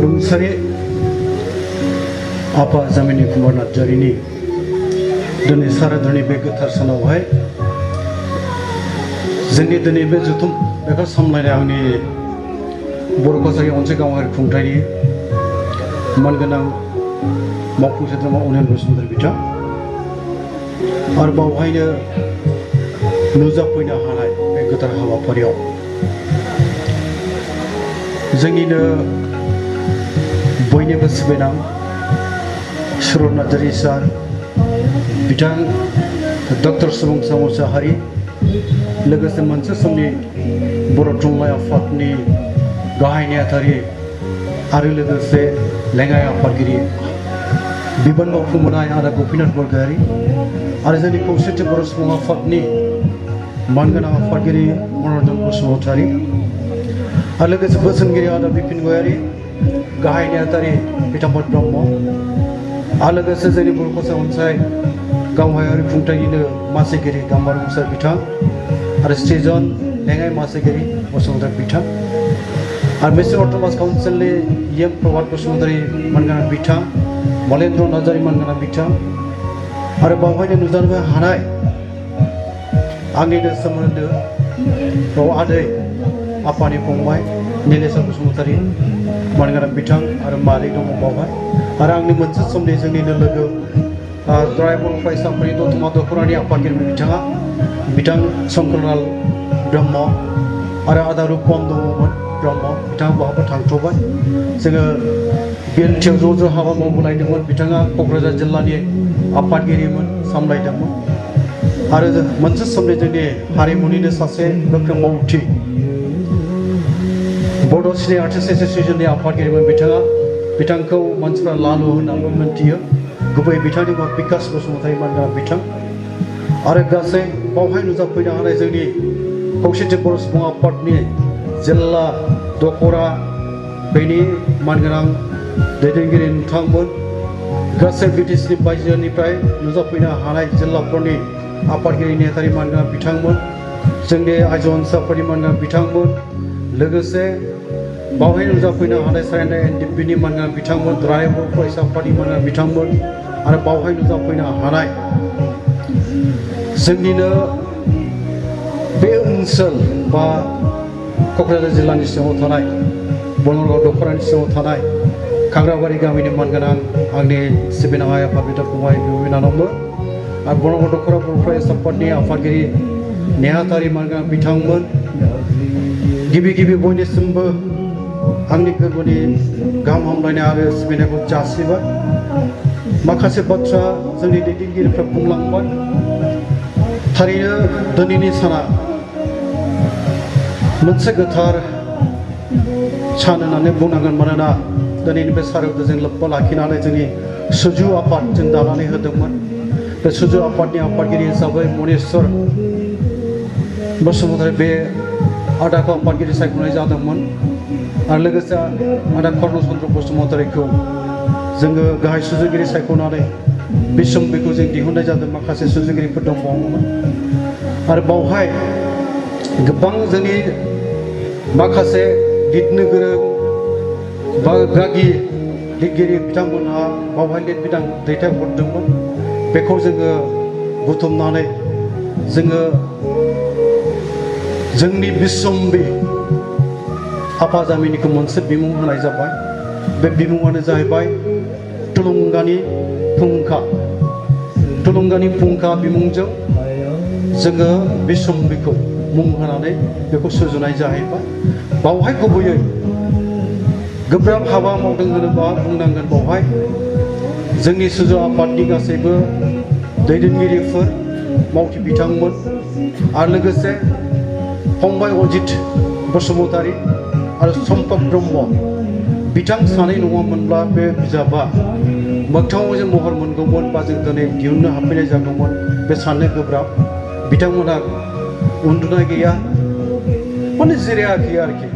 रुंसारि आफा जामिनी कुमार नार्जारिनि दिनै सारादुनि बे गोथार सानावहाय जोंनि दिनै बे जथुम बेखौ सामलायनाय आंनि बर' कसारि अनसाय गावारि खुंथायनि मानगोनां मावफुं सोद्रोमा अनिल बसुमतारी बिथां आरो बावहायनो नुजाफैनो हानाय बे गोथार हाबाफारियाव जोंनिनो बयनिबो सिबिनां सुरत नार्जारि सार बिथां डक्टर सुबुंसा मुसाहारि लोगोसे मोनसे समनि बर' थुनलाइ आफादनि गाहाय नेहाथारि आरो लोगोसे लेङाइ आफादगिरि बिबान मावफुंनाय आदा गपिनाथ बरगयारि आरो जोंनि खौसेथि बर' सुबुं आफादनि मानगोनां आफादगिरि मनरन्जन बसुमतारी आरो लोगोसे बोसोनगिरि आदा बिपिन गयारि गाहाय नेहाथारि पिताम्बर ब्रह्म आरो लोगोसे जोंनि बर' कसारि अनसाय गावारि खुंथायनिनो मासिगिरि गाम्बारि मुसाहारि बिथां आरो स्टेजन लेङाइ मासिगिरि बसुमतारी बिथां आरो मिस्टर अट'नमास काउन्सिलनि एम प्रभात बसुमतारी मानगोनां बिथां मलेन्द्र नार्जारि मानगोनां बिथां आरो बावहायनो नुजानो हानाय आंनिनो सोमोन्दो आदै आफानि फंबाय नीलेश्वर बसुमतारी मानगोनां बिथां आरो मादै दङ बावहाय आरो आंनि मोनसे समनि जोंनिनो लोगो ड्राइभार फरायसाफोरनि दतमा दख'रानि आफादगिरि बिथां शंकरलाल ब्रह्म आरो आदा रुपम दङमोन ब्रह्म बिथाङा बहाबा थांथ'बाय जोङो बिएलटिआव ज' हाबा मावबोलायदोंमोन बिथाङा क'क्राझार जिल्लानि आफादगिरिमोन सामलायदोंमोन आरो मोनसे समनि जोंनि हारिमुनिनो सासे गोख्रों मावथि बड' सिने आर्टिस्ट एस'सिएशननि आफादगिरिमोन बिथांखौ मानसिफ्रा लालु होननानैबो मिन्थियो गुबै बिथांनि मुङा बिकास बसुमतारी मानगोनां बिथां आरो गासै बावहाय नुजाफैनो हानाय जोंनि खौसेथि बर' सुबुं आफादनि जिल्ला दख'रा बेनि मानगोनां दैदेनगिरि नोंथांमोन गासै बिटिसिनि बायजोनिफ्राय नुजाफैनो हानाय जिल्लाफोरनि आफादगिरि नेहाथारि मानगोनां बिथांमोन जोंनि आइजो अनसाफोरनि मानगोनां बिथांमोन लोगोसे बावहाय नुजाफैनो हानाय सारेन्डार एनडिपिनि मानगोनां बिथांमोन ड्राइभार फरायसा आफादनि मानगोनां बिथांमोन आरो बावहाय नुजाफैनो हानाय जोंनिनो बे ओनसोल बा क'क्राझार जिल्लानि सिङाव थानाय बनगाव दख'रानि सिङाव थानाय खाग्राबारि गामिनि मानगोनां आंनि सिबिनां आइ आफा बिदा फंबाय बिब' बिनानावमोन आरो बनगाव दख'रा बर' फरायसा आफादनि आफादगिरि नेहाथारि मानगोनां बिथांमोन गिबि बयनिसिमबो आंनि गोरबोनि गाहाम हामलायनाय आरो सिबिनायखौ जासिबाय माखासे बाथ्रा जोंनि दैदेनगिरिफ्रा बुंलांबाय थारैनो दिनैनि साना मोनसे गोथार सान होननानै बुंनांगोन मानोना दिनैनि बे सारादुजों लोब्बा लाखिनानै जोंनि सुजु आफाद जों दानानै होदोंमोन बे सुजु आफादनि आफादगिरि हिसाबै मनेस्वर बसुमतारी बे आदाखौ आफादगिरि सायख'नाय जादोंमोन आरो लोगोसे आदा कर्न चन्द्र बसुमतारीखौ जोङो गाहाय सुजुगिरि सायख'नानै बिसम्बिखौ जों दिहुननाय जादों माखासे सुजुगिरिफोर दंबावोमोन आरो बावहाय गोबां जोंनि माखासे लिरनो गोरों बा गागि लिरगिरि बिथांमोनहा बावहाय लिरबिदां दैथायहरदोंमोन बेखौ जोङो बुथुमनानै जोङो जोंनि बिसम्बि आफा जामिनिखौ मोनसे बिमुं होनाय जाबाय बे बिमुङानो जाहैबाय थुलुंगानि फुंखा बिमुंजों जोङो बिसम्बिखौ मुं होनानै बेखौ सुजुनाय जाहैबाय बावहाय गुबैयै गोब्राब हाबा मावदों होनोबा बुंनांगोन बावहाय जोंनि सुजु आफादनि गासैबो दैदेनगिरिफोर मावथि बिथांमोन आरो लोगोसे फंबाय अजित बसुमतारी आरो सम्पक ब्रह्म बिथां सानै नङामोनब्ला बे बिजाबा मोगथाङाव जों महर मोनगौमोन बा जों दिनै दिहुननो हाफैनाय जागौमोन बे साननो गोब्राब बिथांमोना उन्दुनाय गैया माने जिरायाखै आरोखि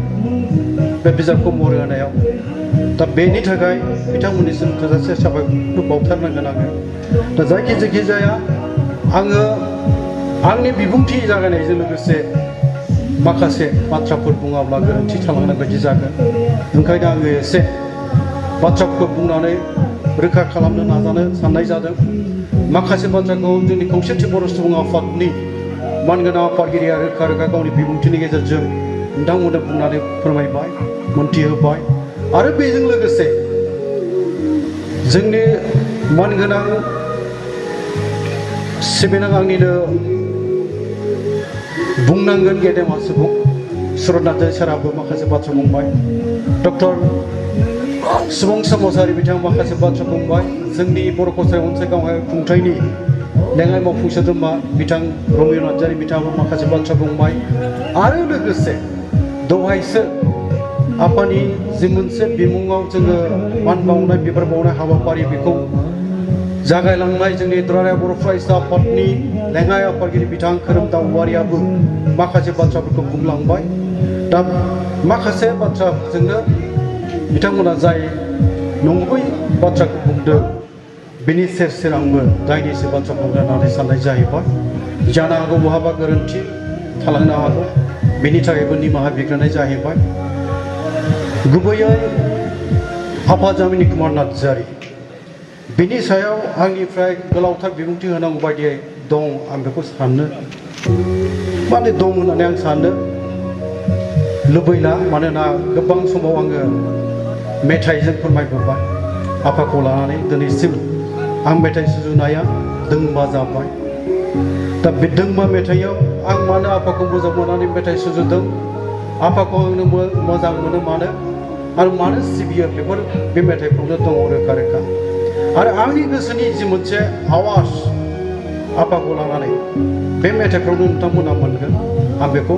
बे बिजाबखौ महर होनायाव दा बेनि थाखाय बिथांमोननिसिम थोजासे साबायखर बावथारनांगोन आङो दा जायखि जाया आङो आंनि बिबुंथि जागायनायजों लोगोसे माखासे बाथ्राफोर बुङाब्ला गोरोन्थि थालांनाय बायदि जागोन ओंखायनो आङो एसे बाथ्राफोरखौ बुंनानै रोखा खालामनो नाजानो साननाय जादों माखासे बाथ्राखौ जोंनि खौसेथि बर' सुबुं आफादनि मानगोनां आफादगिरिया रोखा रोखा गावनि बिबुंथिनि गेजेरजों नोंथांमोननो बुंनानै फोरमायबाय मोनथिहोबाय आरो बेजों लोगोसे जोंनि मानगोनां सिबिनां आंनिनो बुंनांगोन गेदेमा सुबुं सुरत नार्जारि साराबो माखासे बाथ्रा बुंबाय डक्टर सुबुं समाजारि बिथाङा माखासे बाथ्रा बुंबाय जोंनि बर' कसारि अनसाय गावहाय खुंथायनि लेङाइ मावफुं सोद्रोमा बिथां रमिय नार्जारि बिथाङाबो माखासे बाथ्रा बुंबाय आरो लोगोसे दहायसो आफानि जि मोनसे बिमुङाव जोङो मान बावनाय बिबार बावनाय हाबाफारि बेखौ जागायलांनाय जोंनि दुलाराय बर' फरायसा आफादनि लेङाइ आफादगिरि बिथां खोरोमदाव औवारियाबो माखासे बाथ्राफोरखौ बुंलांबाय दा माखासे बाथ्राजोंनो बिथांमोना जाय नंगुबै बाथ्राखौ बुंदों बेनि सेर सेर आंबो दायनिसो बाथ्रा बुंनो होननानै साननाय जाहैबाय जानो हागौ बहाबा गोरोन्थि थालांनो हागौ बेनि थाखायबो निमाहा बिग्रोनाय जाहैबाय गुबैयै आफा जामिनि कुमार नार्जारि बिनि सायाव आंनिफ्राय गोलावथार बिबुंथि होनांगौ बायदियै दं आं बेखौ साननो माने दं होननानै आं साननो लुबैला मानोना गोबां समाव आङो मेथाइजों फोरमायबोबाय आफाखौ लानानै दिनैसिम आं मेथाइ सुजुनाया दोंबा जाबाय दा बे दोंबा मेथाइयाव आं मानो आफाखौ मोजां मोननानै मेथाइ सुजुदों आफाखौ आंनो मोजां मोनो मानो आरो मानो सिबियो बेफोर बे मेथाइफ्रावनो दङ रोखा रोखा आरो आंनि गोसोनि जि मोनसे आवाज आफाखौ लानानै बे मेथाइफ्रावनो नोंथांमोना मोनगोन आं बेखौ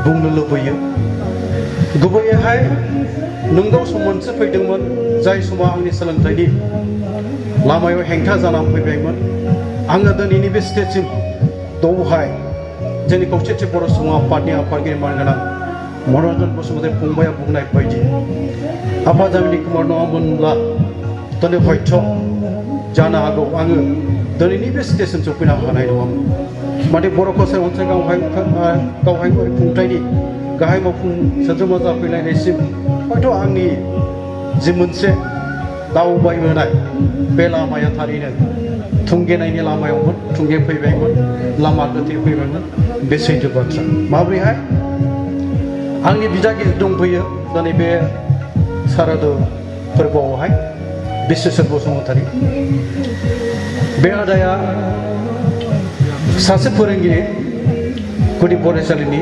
बुंनो लुबैयो गुबैयैहाय नंगौ सम मोनसे फैदोंमोन जाय समाव आंनि सोलोंथाइनि लामायाव हेंथा जानानै फैबायमोन आङो दिनैनि बे स्टेजसिम दहाय जोंनि खौसेथि बर' सुबुं आफादनि आफादगिरि मानगोनां मनरन्जन बसुमतारी फंबाया बुंनाय बायदि आफा जामिनि कुमार नङामोनब्ला दिनै हयथ' जानो हागौ आङो दिनैनि बे स्टेजसिम सफैनो हानाय नङामोन माने बर' कसारि अनसाय गावहाय खुंथायनि गाहाय मावफुं सोद्रोमा जाफैलायनायसिम हयथ' आंनि जि मोनसे दावबायबोनाय बे लामाया थारैनो थुंगेनायनि लामायावमोन थुंगे फैबायमोन लामा गोथे फैबायमोन बे सैथो बाथ्रा माब्रैहाय आंनि बिदा गिदिर दंफैयो दिनै बे सारादु फोरबोआवहाय बिश्वेश्वर बसुमतारी बे आदाया सासे फोरोंगिरि गुदि फरायसालिनि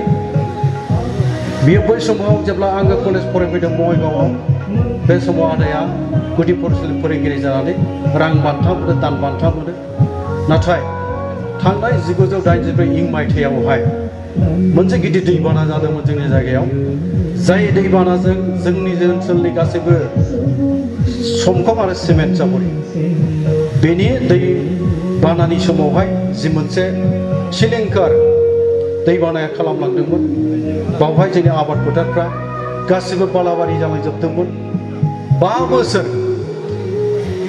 बियो बै समाव जेब्ला आङो कलेज फरायफैदों बङाइगावआव बे समाव आदाया गुदि फरायसालि फोरोंगिरि जानानै रां बान्था मोनो दान बान्था मोनो नाथाय थांनाय 1984 इं मायथाइयावहाय मोनसे गिदिर दैबाना जादोंमोन जोंनि जायगायाव जाय दैबानाजों जोंनि ओनसोलनि गासैबो समखम आरो सिमेन्ट जाबोयो बेनि दै बानानि समावहाय जि मोनसे सिलिंखार दैबानाया खालामलांदोंमोन बावहाय जोंनि आबाद फोथारफ्रा गासिबो बालाबारि जालांजोबदोंमोन 5 बोसोर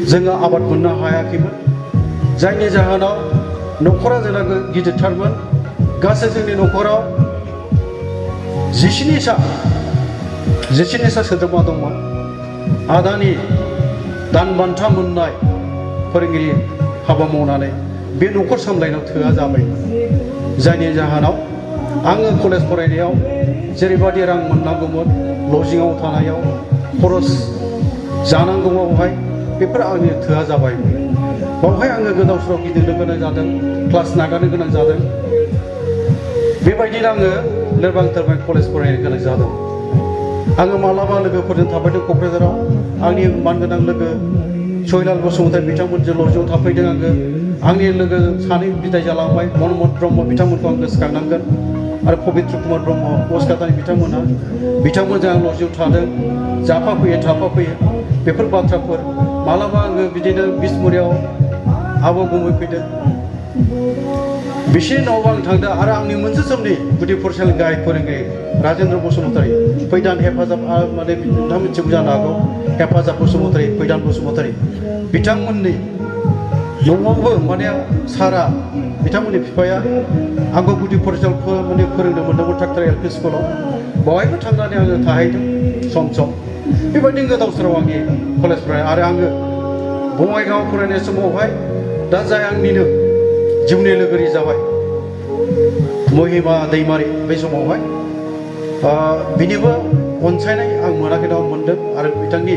जोङो आबाद मोननो हायाखैमोन जायनि जाहोनाव न'खरा जोंना गिदिरथारमोन गासै जोंनि न'खराव 17सा सोद्रोमा दंमोन आदानि दान बान्था मोननाय फोरोंगिरि हाबा मावनानै बे न'खर सामलायनायाव थोआ जाबायमोन जायनि जाहोनाव आङो कलेज फरायनायाव जेरैबायदि रां मोननांगौमोन लजिङाव थानायाव खरस जानांगौआवहाय बेफोर आंनि थोआ जाबायमोन बावहाय आङो गोदाव सोराव गिदिंनो गोनां जादों क्लास नागारनो गोनां जादों बेबायदिनो आङो लोरबां थोरबां कलेज फरायनो गोनां जादों आङो मालाबा लोगोफोरजों थाफैदों क'क्राझाराव आंनि मानगोनां लोगो सहिलाल बसुमतारी बिथांमोनजों लजिङाव थाफैदों आंनि लोगो सानै बिदाय जालांबाय मनमत ब्रह्म बिथांमोनखौ आं गोसोखांनांगोन आरो पबित्र कुमार ब्रह्म बसखातानि बिथांमोनजों आं लजिङाव थादों जाफाफैयो थाफाफैयो बेफोर बाथ्राफोर मालाबा आङो बिदिनो बिसमुरियाव आबौ गुमै फैदों बिसिनि न'आव आं थांदों आरो आंनि मोनसे समनि गुदि फरायसालिनि गाहाय फोरोंगिरि राजेन्द्र बसुमतारी फैदान हेफाजाब माने नोंथांमोन मिथिगौ जानो हागौ हेफाजाब बसुमतारी फैदान बसुमतारी बिथांमोननि न'आवबो माने सारा बिथांमोननि बिफाया आंखौ गुदि फरायसालियाव माने फोरोंनो मोन्दोंमोन ट्राक्टर एल पि स्कुलाव बेवहायबो थांनानै आङो थाहैदों सम बेबायदिनो गोदाव सोराव आंनि कलेज फरायनाय आरो आङो बङाइगाव फरायनाय समावहाय दा जाय आंनिनो जिउनि लोगोरि जाबाय महिमा दैमारि बै समावहाय बिनिबो अनसायनाय आं मोनाखै नङा मोनदों आरो बिथांनि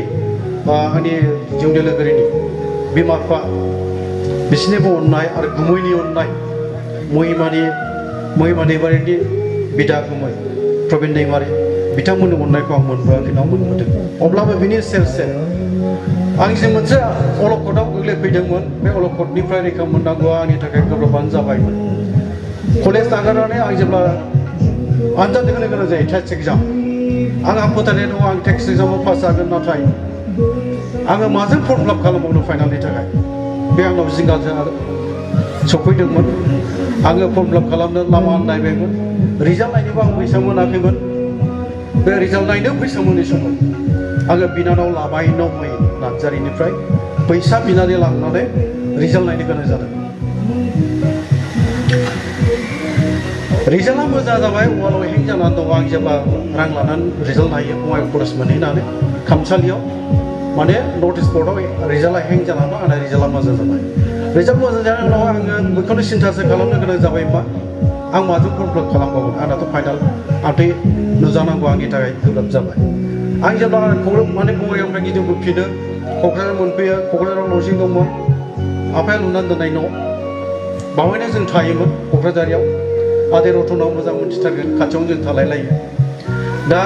आंनि जिउनि लोगोरिनि बिमा बिफा बिसोरनिबो अननाय आरो गुमैनि अननाय महिमा दैमारिनि बिदा गुमै प्रबिन दैमारि बिथांमोननि अननायखौ आं मोनबोआखै नङा मोनबोदों अब्लाबो बिनि सेर सेर आं जे मोनसे अलखदाव गोग्लैफैदोंमोन बे अलखदनिफ्राय रैखा मोननांगौआ आंनि थाखाय गोब्राबानो जाबायमोन कलेज नागारनानै आं जेब्ला आनजाद होनो गोनां जायो टेस्ट एग्जाम आंहा फोथायनाय दङ आं टेस्ट एग्जामाव पास जागोन नाथाय आङो माजों फर्म फिलाप खालामबावनो फाइनालनि थाखाय बे आंनाव जिंगाजों सफैदोंमोन आङो फर्म फिलाप खालामनो लामा नायबायमोन रिजाल्ट नायनोबो आं फैसा मोनाखैमोन बे रिजाल्ट नायनो फैसा मोनै समाव आङो बिनानाव लाबाय नमै नार्जारिनिफ्राय फैसा बिनानै लांनानै रिजाल्ट नायनो गोनां जादों रिजाल्टआ मोजां जाबाय वालाव हें जानानै दङ आं जेब्ला रां लानानै रिजाल्ट नायो बङाइगाव कलेज मोनहैनानै खामसालियाव माने नटिस बर्डआव रिजाल्टआ हें जानानै दं आंना रिजाल्टआ मोजां जाबाय रिजाल्ट मोजां जानायनि उनाव आङो बेखौनो सिन्थासो खालामनो गोनां जाबाय मा आं माजों फर्म फिलाप खालामबावगोन आंनाथ' फाइनाल आंथे नुजानांगौ आंनि थाखाय गोब्राब जाबाय आं जेब्ला माने बङाइगावनिफ्राय गिदिंबोफिनो क'क्राझार मोनफैयो क'क्राझाराव लजिं दंमोन आफाया लुनानै दोननाय न' बावैनो जों थायोमोन क'क्राझारियाव आदै रतनाव मोजां मोनथिथारगोन खाथियावनो जों थालायलायो दा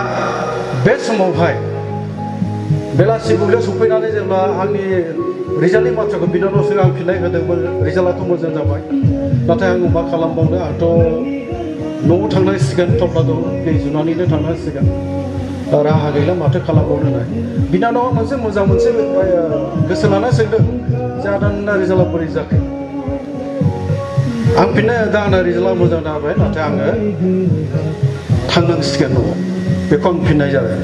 बे समावहाय बेलासि बुब्लियाव सफैनानै जेब्ला आंनि रिजाल्टनि बाथ्राखौ बिनानावसो आं फिननाय होदोंमोन रिजाल्टआथ' मोजां जाबाय नाथाय आङो मा खालामबावनो आंथ' न'आव थांनांसिगोन थफ्लाजों दै जुनानैनो थांनांसिगोन राहा गैला माथो खालामबावनो नाय बिनानावा मोनसे मोजां मोनसे गोसो लाना सोंदों जे आदा नोंना रिजाल्टआ बोरै जाखो आं फिननाय दा आंना रिजाल्टआ मोजां जाबाय नाथाय आङो थांनांसिगोन न'आव बेखौ आं फिननाय जाबाय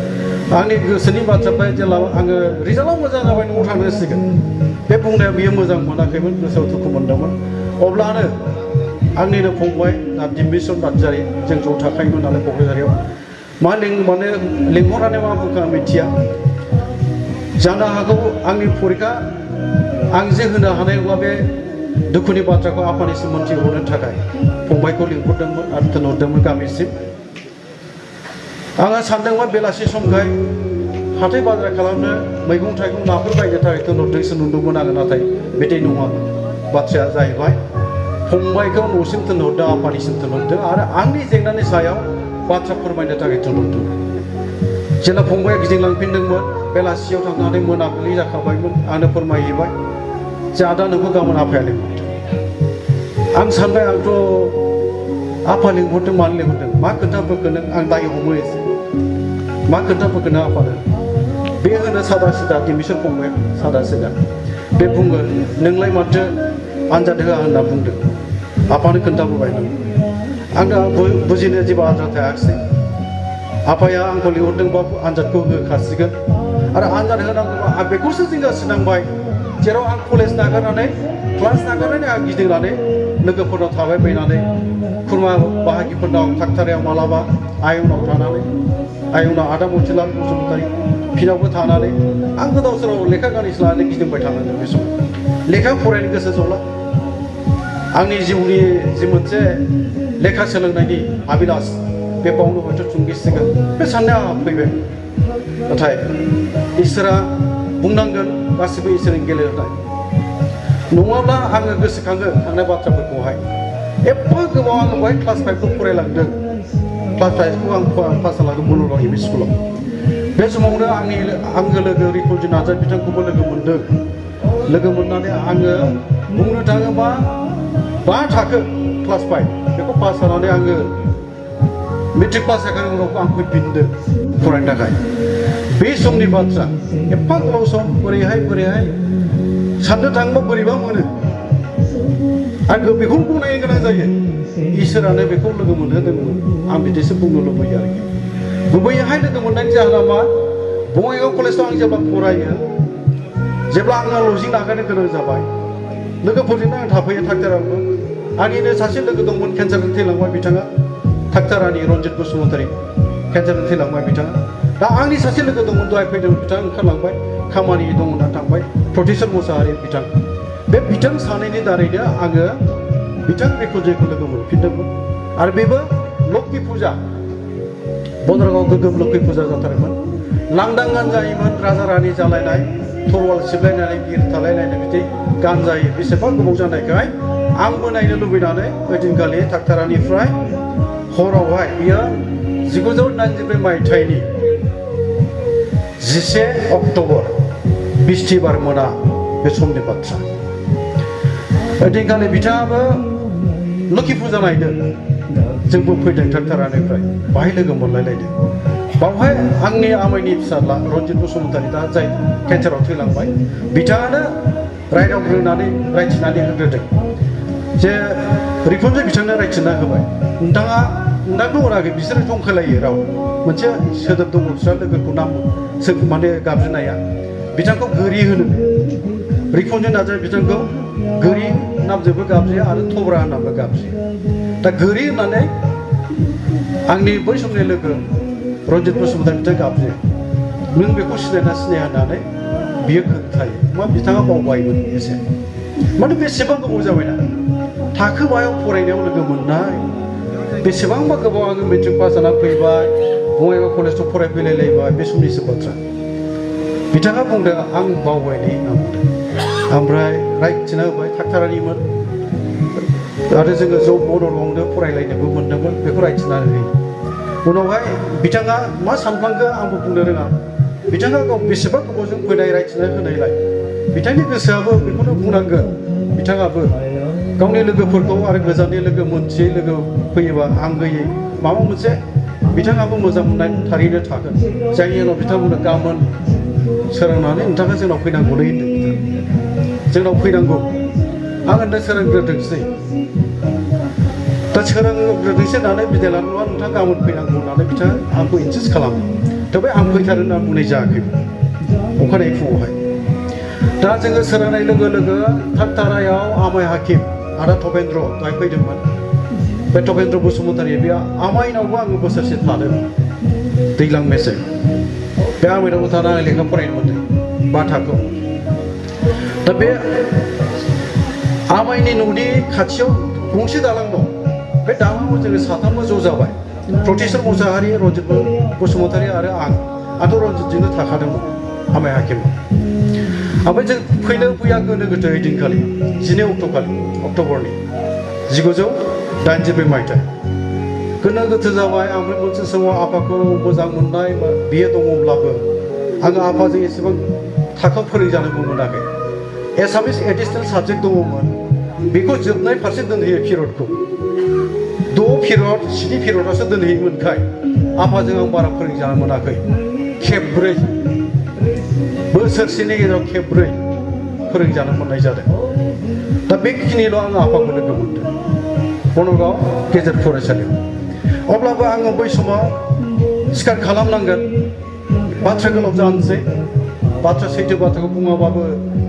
आंनि गोसोनि बाथ्राफ्रा जेब्ला आङो रिजाल्टआ मोजां जाबाय न'आव थांनांसिगोन बे बुंनाया बियो मोजां मोनाखैमोन गोसोआव दुखु मोनदोंमोन अब्लानो आंनिनो फंबाय दिम्बिस्वर नार्जारि जों ज' थाखायोमोन नालाय क'क्राझारियाव माने लिंहरनानै मा बुंखो आं मिथिया जानो हागौ आंनि फरिखा आं जे होनो हानाय नंला बे दुखुनि बाथ्राखौ आफानिसिम मोनथिहरनो थाखाय फंबायखौ लिंहरदोंमोन आरो थिनहरदोंमोन गामिसिम आङो सानदोंमोन बेलासि समखाय हाथाय बाजार खालामनो मैगं थाइगं नाफोर बायनो थाखाय थिनहरदोंसो नुदोंमोन आङो नाथाय बिदि नङा बाथ्राया जाहैबाय फंबायखौ न'सिम थिनहरदों आफानिसिम थिनहरदों आरो आंनि जेंनानि सायाव बाथ्रा फोरमायनो थाखाय थिनहरदों जेब्ला फंबाया गिदिंलांफिनदोंमोन बेलासियाव थांनानै मोनाबिलि जाखाबायमोन आंनो फोरमायहैबाय जे आदा नोंखौ गाबोन आफाया लिंहरदों आं सानबाय आंथ' आफा लिंहरदों मानो लिंहरदों मा खोथाफोरखौ नों आं दाय हमो एसे मा खोथाफोरखौ नों आफानो बे होनो सादा सिदा दिम्बिस्वर फंबाय सादा सिदा बे बुङो नोंलाय माथो आनजाद होआ होनना बुंदों आफानो खोन्थाबोबाय नों आंना बुजिनो जेबो आद्रा थायाखिसै आफाया आंखौ लिंहरदोंबा आनजादखौ होखासिगोन आरो आनजाद होनांगौबा आं बेखौसो जिंगासिनांबाय जेराव आं कलेज नागारनानै क्लास नागारनानै आं गिदिंनानै लोगोफोरनाव थाबाय बायनानै खुरमा बाहागिफोरनाव थाखथारायाव मालाबा आयंनाव थानानै आयंनाव आदा मथिलाल बसुमतारी फिनावबो थानानै आं गोदाव सोराव लेखा गांनैसो लानानै गिदिंबाय थानांगोन बे समाव लेखा फरायनो गोसो जला आंनि जिउनि जि मोनसे लेखा सोलोंनायनि आबिलास बे बावनो हयथ' थुंगिसिगोन बे साननाया आंहा फैबाय नाथाय इसोरा बुंनांगोन गासिबो इसोरनि गेलेहोनाय नङाब्ला आङो गोसोखाङो थांनाय बाथ्राफोरखौहाय एफा गोबाव आङो बेवहाय क्लास 5खौ फरायलांदों क्लास 5खौ आं पास जालांदों मुलुगाव एम इ स्कुलाव बे समावनो आंनि आंगो लोगो रिपुलजि नार्जारि बिथांखौबो लोगो मोनदों लोगो मोननानै आङो बुंनो थाङोबा 5 थाखो क्लास 5 बेखौ पास जानानै आङो मेट्रिक पास जाखांनायनि उनाव आं फैफिनदों फरायनो थाखाय बे समनि बाथ्रा एफा गोलाव सम बोरैहाय साननो थाङोबा बोरैबा मोनो आं बेखौनो बुंनाय गोनां जायो इसोरानो बेखौ लोगो मोनहोदोंमोन आं बिदिसो बुंनो लुबैयो आरोखि गुबैयैहाय लोगो मोननायनि जाहोना मा बङाइगाव कलेजाव आं जेब्ला फरायो जेब्ला आङो लजिं नागारनो गोनां जाबाय लोगोफोरजोंनो आं थाफैयो थाखथारावबो आंनिनो सासे लोगो दंमोन केन्सारजों थैलांबाय बिथाङा थाखथारानि रन्जित बसुमतारी केन्सारजों थैलांबाय बिथाङा दा आंनि सासे लोगो दंमोन दहाय फैदोंमोन बिथां ओंखारलांबाय खामानि दं होनना थांबाय प्रटेक्सन मुसाहारि बिथां बे बिथां सानैनि दारैनो आङो बिथां रेकर्डजोंखौ लोगो मोनफिनदोंमोन आरो बेबो लक्ष्मी फुजा बन्दरगाव गोगोम लक्ष्मी फुजा जाथारमोन लांदां गान जायोमोन राजा रानि जालायनाय थरवाल सिबलायनानै गिर थालायलायनाय बिदि गान जायो बेसेबा गोबाव जानायखाय आंबो नायनो लुबैनानै ओइदिनखालि थाकथारानिफ्राय हरावहाय बियो 1994 मायथाइनि 10 अक्ट'बर बिस्थिबार मोना बे समनि बाथ्रा ओइदिनखालि बिथाङाबो लोखि फुजा नायदों जोंबो फैदों थाकथारानिफ्राय बाहाय लोगो मोनलायलायदों बावहाय आंनि आमाइनि फिसाज्ला रन्जित बसुमतारी दा जाय केन्साराव थैलांबाय बिथाङानो रायदावग्रोनानै रायथिनानै होग्रोदों जे रिफनजों बिथांनो रायथिना होबाय नोंथांखौ हराखै बिसोरो जंखायलायो राव मोनसे सोदोब दङ बिस्रा लोगोखौ नाम माने गाबज्रिनाया बिथांखौ गोरि होनो रिफनजों नाजाय बिथांखौ गोरि नामजोंबो गाबज्रियो आरो थब्रा होननाबो गाबज्रियो दा गोरि होननानै आंनि बै समनि लोगो रन्जित बसुमतारी बिथां गाबज्रियो नों बेखौ सिनायना सिनाया होननानै बियो खोन्थायो मा बिथाङा बावबायमोन एसे माने बेसेबां गोबाव जाबायना थाखो मायाव फरायनायाव लोगो मोननाय बेसेबांबा गोबाव आङो मेट्रिक पास जाना फैबाय बङाइगाव कलेजाव फरायफैलायलायबाय बे समनिसो बाथ्रा बिथाङा बुंदों आं बावबायलै होनना बुंदों ओमफ्राय रायथिना होबाय थाकथारानिमोन आरो जोङो ज' बड'आवनो फरायलायनोबो मोन्दोंमोन बेखौ रायथिनानै होयो उनावहाय बिथाङा मा सानफ्लांखो आंबो बुंनो रोङा बिथाङा गाव बेसेबा गोबावजों फैनाय रायथिना होनायलाय बिथांनि गोसोआबो बेखौनो बुंनांगोन बिथाङाबो गावनि लोगोफोरखौ आरो गोजाननि लोगो मोनथियै लोगो फैयोबा आंगोयै माबा मोनसे बिथाङाबो मोजां मोननाय थारैनो थागोन जायनि उनाव बिथांमोना गाबोन सोरांनानै नोंथाङा जोंनाव फैनांगौलै होनदों जोंनाव फैनांगौ आं होनदों सोरांग्रोथोंसै दा सोरांग्रोथोंसै होननानै बिदाय लानो नङा नोंथाङा गाबोन फैनांगौ होननानै बिथाङा आंखौ इनसिस्ट खालामो थेवबो आं फैथारो होनना बुंनाय जायाखैमोन अखानायै फुङावहाय दा जोङो सोरांनाय लोगो लोगो थाकथारायाव आमाय हाकिम आदा थपेन्द्र दहाय फैदोंमोन बे थपेन्द्र बसुमतारी बे आमायनावबो आङो बोसोरसे थादों दैज्लां मेसें बे आमायनावबो थानानै आं लेखा फरायनो मोन्दों 5 थाखोआव दा बे आमायनि न'नि खाथियाव गंसे दालां दं बे दालाङाव जोङो साथामबो ज' जाबाय प्रटेसन मुसाहारि रन्जित बसुमतारी आरो आंथ' रन्जितजोंनो थाखादोंमोन आमाय हाकिमाव ओमफ्राय जों फैया गोनो गोथो ओइदिनखालि 12 अक्ट'बरनि 1994 मायथाइ गोनो गोथो जाबाय ओमफ्राय मोनसे समाव आफाखौ मोजां मोननाय बियो दङब्लाबो आङो आफाजों एसेबां थाखोआव फोरोंजानोबो मोनाखै एसामिस एडिसनेल साबजेक्ट दङमोन बेखौ जोबनाय फारसे दोनहैयो पिरियडखौ 6 पिरियड 7 पिरियडआवसो दोनहैयोमोनखाय आफाजों आं बारा फोरोंजानो मोनाखै खेबब्रै बोसोरसेनि गेजेराव खेबब्रै फोरोंजानो मोननाय जादों दा बेखिनिल' आङो आफाखौ लोगो मोनदों बनगाव गेजेर फरायसालियाव अब्लाबो आङो बै समाव सिखार खालामनांगोन बाथ्रा गोलाव जानोसै बाथ्रा सैथो बाथ्राखौ बुङाबाबो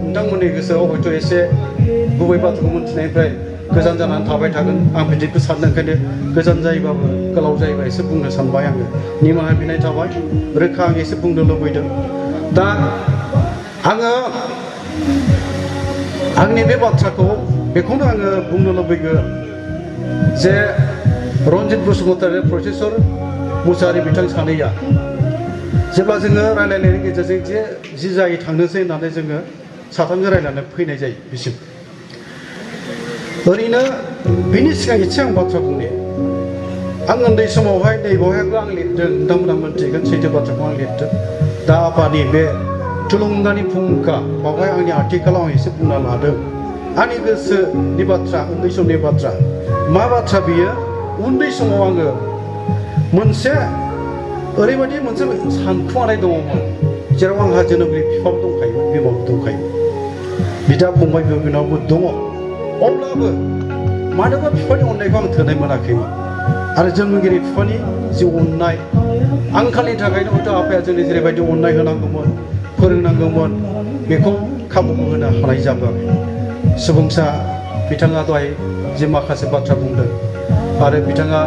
नोंथांमोननि गोसोआव हयथ' एसे गुबै बाथ्राखौ मोनथिनायनिफ्राय गोजान जानानै थाबाय थागोन आं बिदिखौ सानदों ओंखायनो गोजान जायोबाबो गोलाव जायोबा एसे बुंनो सानबाय आङो निमाहा बिनाय थाबाय रोखा आं एसे बुंनो लुबैदों दा आङो आंनि बे बाथ्राखौ बेखौनो आङो बुंनो लुबैगोन जे रन्जित बसुमतारी प्रफेसर मुसाहारि बिथां सानैया जेब्ला जोङो रायलायनायनि गेजेरजों जि जायै थांनोसै होननानै जोङो साथामजों रायलायनानै फैनाय जायो बिसिम ओरैनो बेनि सिगां एसे आं बाथ्रा बुंनि आं उन्दै समावहाय नैबावहायबो आं लिरदों नोंथांमोना मोनथिगोन सैथो बाथ्राखौ आं लिरदों दा आफानि बे थुलुंगानि फुंखा बावहाय आंनि आर्टिकेलाव आं एसे बुंना लादों आंनि गोसोनि बाथ्रा उन्दै समनि बाथ्रा मा बाथ्रा बियो उन्दै समाव आङो मोनसे ओरैबायदि मोनसे सानखुमानाय दङमोन जेराव आंहा जोनोमगिरि बिफाबो दंखायोमोन बिमाबो दंखायोमोन बिदा फंबाय बिनावबो दङ अब्लाबो मानोबा बिफानि अननायखौ आं थोनाय मोनाखैमोन आरो जोनोमगिरि बिफानि जि अननाय आंखालनि थाखायनो हयथ' आफाया जोंनि जेरैबायदि अननाय होनांगौमोन फोरोंनांगौमोन बेखौ खाबुखौ होनो हानाय जाबाय सुबुंसा बिथाङा दहाय जे माखासे बाथ्रा बुंदों आरो बिथाङा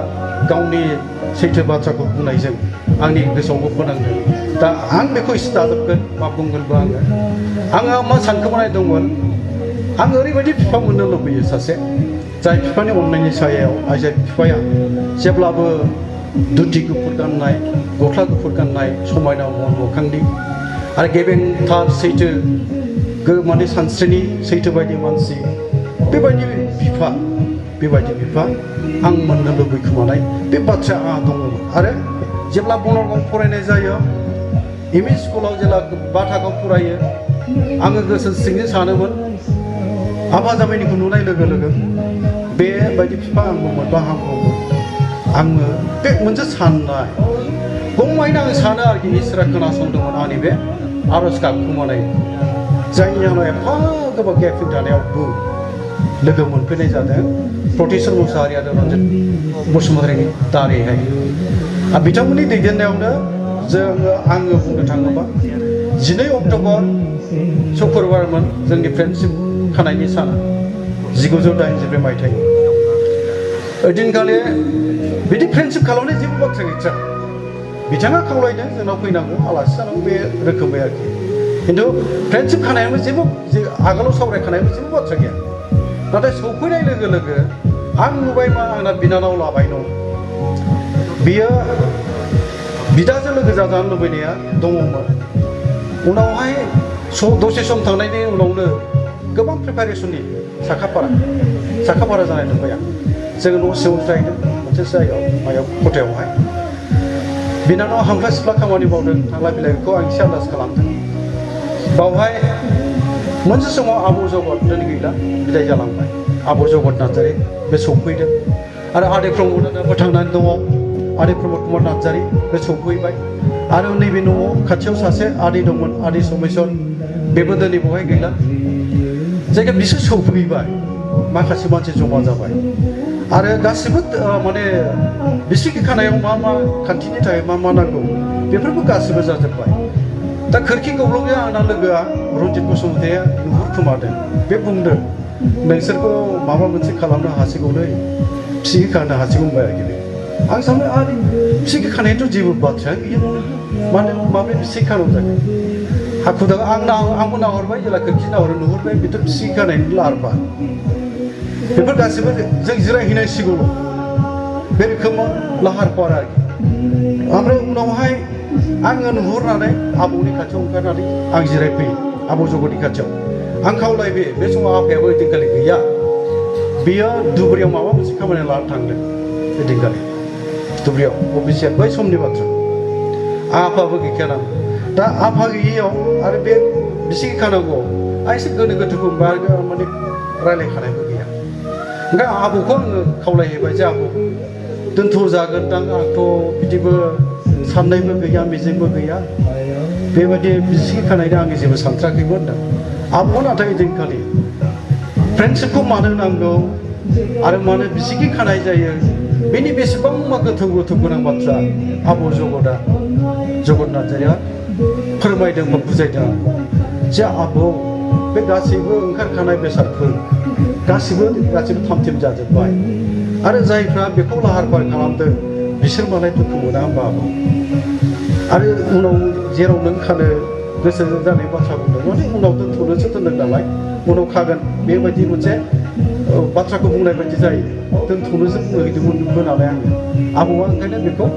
गावनि सैथो बाथ्राखौ बुंनायजों आंनि गोसोआवबो फोनांदों दा आं बेखौ एसे दाजाबगोन मा बुंगोनबो आङो मा सानखोमानाय दंमोन आं ओरैबायदि बिफा मोननो लुबैयो सासे जाय बिफानि अननायनि सायाव जाय बिफाया जेब्लाबो धुति गुफुर गाननाय गस्ला गुफुर गाननाय समायना मोखांनि आरो गेबेंथार सैथो माने सानस्रिनि सैथो बायदि मानसि बेबायदि बिफा आं मोननो लुबैखोमानाय बे बाथ्राया आंहा दङमोन आरो जेब्ला बनरगाव फरायनाय जायो एम इ स्कुलाव जेब्ला बाथागाव फरायो आङो गोसो सिंजों सानोमोन आफा जामाइनिखौ नुनाय लोगो लोगो बेबायदि बिफा आंबो मोनबा हामगौमोन आङो बे मोनसे साननाय गमायनो आं सानो आरोखि इसोरा खोनासंदोंमोन आंनि बे आरज गाबखोमानाय जायनि जाहोनाव एफा गोबाव गेपिं थानायावबो लोगो मोनफैनाय जादों प्रटिसर मुसाहारि आरो रन्जित बसुमतारीनि दारैहाय बिथांमोननि दैदेननायावनो आङो बुंनो थाङोबा 12 अक्ट'बर शुक्रबारमोन जोंनि फ्रेन्डशिप खानायनि साना 1982 मायथाइनि ओइदिनखालि बिदि फ्रेन्डशिप खालामनाय जेबो बाथ्रा गैथ्रा बिथाङा खावलायदों जोंनाव फैनांगौ आलासि जानांगौ बे रोखोमै आरोखि खिन्थु फ्रेन्डशिप खानायाबो जेबो आगोलाव सावरायखानायाबो जेबो बाथ्रा गैया नाथाय सौफैनाय लोगो लोगो आं नुबाय मा आंना बिनानाव लाबाय दं बियो बिदाजों लोगो जाजानो लुबैनाया दङमोन उनावहाय दसे सम थांनायनि उनावनो गोबां प्रिपारेसननि साखाफारा जानाय नुबाय आं जोङो न' सिङाव जाहैदों मोनसे जायगायाव खथायावहाय बिनानाव हांख्ला सिफ्ला खामानि मावदों थांलाय फैलायखौ आं एसे आन्दाज खालामदों बावहाय मोनसे समाव आब' जगत दिनै गैला बिदाय जालांबाय आब' जगत नार्जारि बे सौफैदों आरो आदै प्रमदआबो थांनानै दङ आदै प्रमद कुमार नार्जारि बे सौफैबाय आरो नैबे न'आव खाथियाव सासे आदै दंमोन आदै समेस्वर बेबो दिनै बहाय गैला जायगा बिसोर सौफैबाय माखासे मानसि जमा जाबाय आरो गासिबो माने बिसिगि खानायाव मा खान्थिनि थाखाय मा नांगौ बेफोरबो गासिबो जाजोब्बाय दा खोरखि गब्लंजों आंना लोगोआ रन्जित बसुमतारीया नुहुरखोमादों बे बुंदों नोंसोरखौ माबा मोनसे खालामनो हासिगौलै बिसिगि खानो हासिगौ होनबाय आरोखि आं सानो आरो बिसिगि खानायाथ' जेबो बाथ्रा गैया मानो माबोरै बिसिगि खानांगौ जागोन हाखु दाखु आंबो नाहरबाय जेला खोरखि नाहरो नुहुरबाय बेथ' बिसिगि खानायनि लाहार फाहार बेफोर गासिबो जों जिरायहैनांसिगौल' बे रोखोमाव लाहार फाहार आरोखि ओमफ्राय उनावहाय आङो नुहुरनानै आबौनि खाथियाव ओंखारनानै आं जिरायफैयो आबौ जगतनि खाथियाव आं खावलायबाय बे समाव आफायाबो ओइदिनखालि गैया बेयो धुबुरियाव माबा मोनसे खामानि लाना थांदों ओइदिनखालि धुबुरियाव अफिसियेल बै समनि बाथ्रा आफाबो गैखायाना दा आफा गैयियाव आरो बे बिसिगि खानांगौ आं एसे गोनो गोथोखौ माने रायलायखानायबो गैया ओंखाय आबौखौ आङो खावलायहैबाय जे आबौ दोनथ'जागोनदां आंथ' बिदिबो साननायबो गैया मिजिंबो गैया बेबायदि बिसिगि खानायनि आं जेबो सानथ्राखैमोन होनदों आबौआ नाथाय ओइदिनखालि फ्रेन्डशिपखौ मानो नांगौ आरो मानो बिसिगि खानाय जायो बेनि बेसेबांबा गोथौ गोनां बाथ्रा आब' जगत नार्जारिया फोरमायदों बा बुजायदों आंखौ जे आबौ बे गासैबो ओंखारखानाय बेसादफोर गासिबो थामथिम जाजोब्बाय आरो जायफ्रा बेखौ लाहार फाहार खालामदों बिसोर मालाय दुखु मोना होनबा आबौ आरो उनाव जेराव नों खानो गोसो जानाय बाथ्रा बुंदों माने उनाव दोनथ'नोसो दोनदों नालाय उनाव खागोन बेबायदि मोनसे बाथ्राखौ बुंनाय बायदि जायो दोनथ'नोसो बुंहैदोंमोन नालाय आङो आबौआ ओंखायनो बेखौ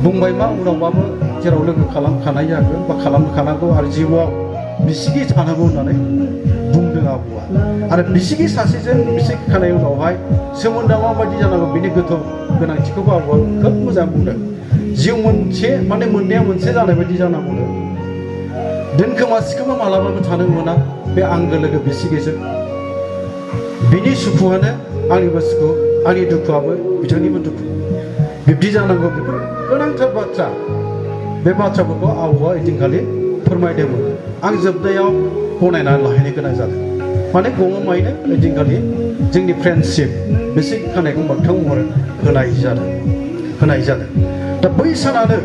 बुंबाय मा उनावबाबो जेराव लोगो खालामखानाय जागोन बा खालामखानांगौ आरो जिउआव बिसिगि थानांगौ होननानै बुंदों आबौआ आरो बिसिगि सासेजों बिसिगि खानाय उनावहाय सोमोन्दोआ माबायदि जानांगौ बिनि गोथौ गोनांथिखौबो आबौआ खोब मोजां बुंदों जिउ मोनसे माने मोननाया मोनसे जानाय बायदि जानांगौ दोनखोमा सिखोमा मालाबाबो थानो मोना बे आंगो लोगो बिसिगिजों बिनि सुखुआनो आंनिबो सुखु आंनि दुखुआबो बिथांनिबो दुखु बिब्दि जानांगौ बेफोर गोनांथार बाथ्रा बे बाथ्राफोरखौ आबौआ ओइदिनखालि फोरमायदोंमोन आं जोबनायाव गनायनानै लाहैनो गोनां जादों माने गमामायैनो ओइदिनखालि जोंनि फ्रेन्डशिप बिसिगि खानायखौ मोगथां महर होनाय जादों दा बै सानानो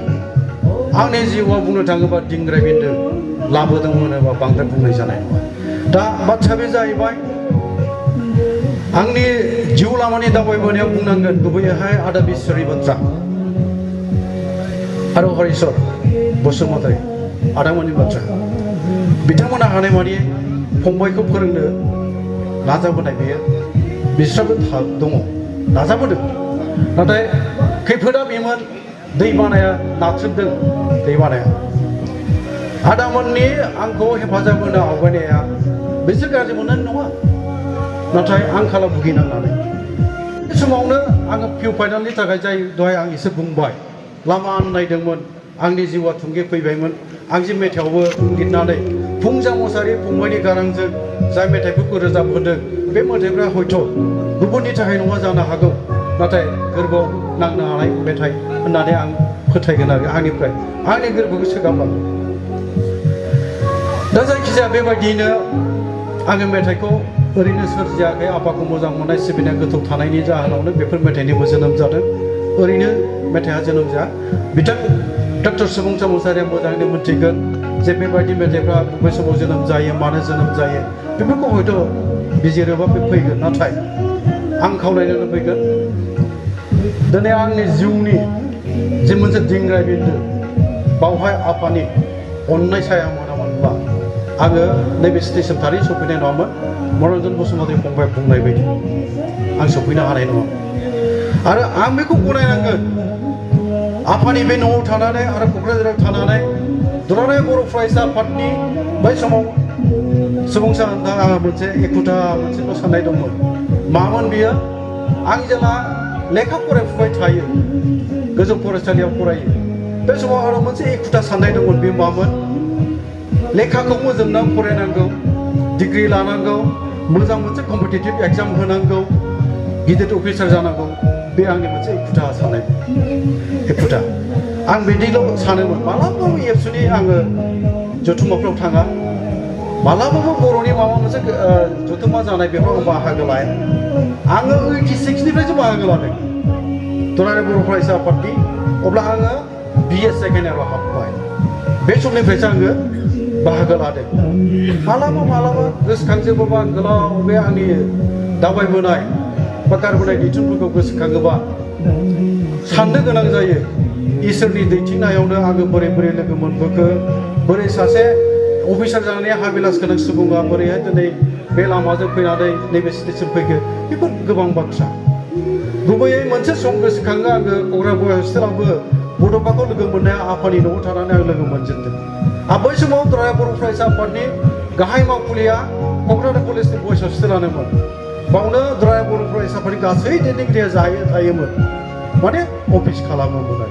आंनि जिउआव बुंनो थाङोबा दिंग्राय बिन्दो लाबोदों होनोबा बांद्राय बुंनाय जानाय नङा दा बाथ्रा बे जाहैबाय आंनि जिउ लामानि दावबायबोनायाव बुंनांगोन गुबैयैहाय आदा बिस्वरि बाथ्रा आरो हरिचर बसुमतारी आदामोननि बाथ्रा बिथांमोना हानायमानि फंबायखौ फोरोंनो नाजाबोनाय बेयो बिस्राबो दङ नाजाबोदों नाथाय खैफोदा बेमोन दै बानाया नाथ्रोदों दै बानाया आदामोननि आंखौ हेफाजाब होनो आवगायनाया बिसोर गाज्रि मोननाय नङा नाथाय आंखाला भुगिनांनानै बे समावनो आङो फिउ फाइनालनि थाखाय जाय दहाय आं एसे बुंबाय लामा आन्दायदोंमोन आंनि जिउआ थुंगे फैबायमोन आं जि मेथाइयावबो लिरनानै फुंजा मुसाहारि फंबायनि गारांजों जाय मेथाइफोरखौ रोजाबहोदों बे मेथाइफ्रा हयथ' गुबुननि थाखाय नङा जानो हागौ नाथाय गोरबोआव नांनो हानाय मेथाइ होननानै आं फोथायगोन आरो आंनिफ्राय आंनि गोरबोखौ सोगाबलाङो दा जायखिजाया बेबायदियैनो आङो मेथाइखौ ओरैनो सोरजियाखै आफाखौ मोजां मोननाय सिबिनाय गोथौ थानायनि जाहोनावनो बेफोर मेथाइनिबो जोनोम जादों ओरैनो मेथाइया जोनोम जा बिथां डक्टर सुबुंसा मुसाहारिया मोजाङैनो मिथिगोन जे बेबायदि मेथाइफ्रा बबे समाव जोनोम जायो मानो जोनोम जायो बेफोरखौ हयथ' बिजिरोबा फैगोन नाथाय आं खावलायनो लुबैगोन दिनै आंनि जिउनि जे मोनसे दिंग्राय बिन्दो बावहाय आफानि अननाय साया मोनामोनब्ला आङो नैबे स्टेजसिम थारै सफैनाय नङामोन मनरन्जन बसुमतारी फंबाय बुंनाय बायदि आं सफैनो हानाय नङा आरो आं बेखौ गनायनांगोन आफानि बे न'आव थानानै आरो क'क्राझाराव थानानै दुलाराय बर' फरायसा आफादनि बै समाव सुबुं सानखां आंहा मोनसे एखुथा मोनसेल' साननाय दंमोन मामोन बियो आं जेला लेखा फरायफुबाय थायो गोजौ फरायसालियाव फरायो बे समाव आरो मोनसे एखुथा साननाय दंमोन बे मामोन लेखाखौ मोजां फरायनांगौ डिग्री लानांगौ मोजां मोनसे कम्पिटिटिभ एग्जाम होनांगौ गिदिर अफिसार जानांगौ बे आंनि मोनसे एखुथा साननाय एखुथा आं बिदिल' सानोमोन मालाबाबो एबसुनि आङो जथुम्माफ्राव थाङा मालाबाबो बर'नि माबा मोनसे जथुम्मा जानाय बेफोराव बाहागो लाया आङो 86निफ्रायसो बाहागो लादों दुलाराय बर' फरायसा आफादनि अब्ला आङो BA सेकेन्ड इयाराव हाबबाय बे समनिफ्रायसो आङो बाहागो लादों मालाबा गोसोखांजोबोबा गोलाव बे आंनि दावबायबोनाय बा गारबोनाय बिथोनफोरखौ गोसोखाङोबा साननो गोनां जायो इसोरनि दैथिंनायावनो आङो बोरै लोगो मोनबोखो बोरै सासे अफिसार जानानै हाबिलास गोनां सुबुङा बोरैहाय दिनै बे लामाजों फैनानै नैबे स्टेजसिम फैखो बेफोर गोबां बाथ्रा गुबैयै मोनसे सम गोसोखाङो आङो क'क्राझार बय हस्टेलावबो बड'फाखौ लोगो मोननाया आफानि न'आव थानानै आं लोगो मोनजेनदों बै समाव दुलाराय बर' फरायसा आफादनि गाहाय मावखुलिया क'क्राझार कलेजनि बयस हस्टेलानोमोन बावनो दुलाराय बर' फरायसा आफादनि गासै दैदेनगिरिया थायोमोन माने अफिस खालामोमोन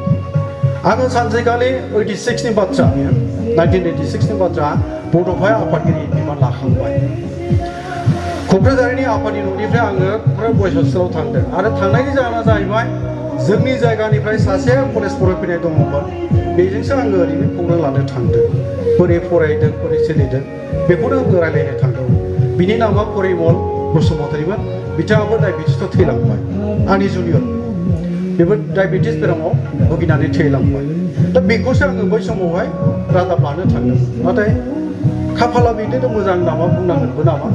आङो सानसेखालि 86नि बाथ्रा 1986नि बाथ्रा बड'फा आफादगिरि बिबान लाखांबाय क'क्राझारनि आफादनि न'निफ्राय आङो क'क्राझार बयस हस्टेलाव थांदों आरो थांनायनि जाहोना जाहैबाय जोंनि जायगानिफ्राय सासे कलेज फरायफैनाय दङमोन बेजोंसो आङो ओरैनो खौरां लानो थांदों बोरै फरायदों बोरै सोलिदों बेखौनो आङो रायलायनो थांदोंमोन बिनि नामा परिमल बसुमतारीमोन बिथाङाबो डायबेटिसआव थैलांबाय आंनि जुनियर बेबो डायबेटिस बेरामाव भुगिनानै थैलांबाय दा बेखौसो आङो बै समावहाय रादाब लानो थांदोंमोन नाथाय खाफाला बिदिनो मोजां नामा बुंनांगोनबो नामा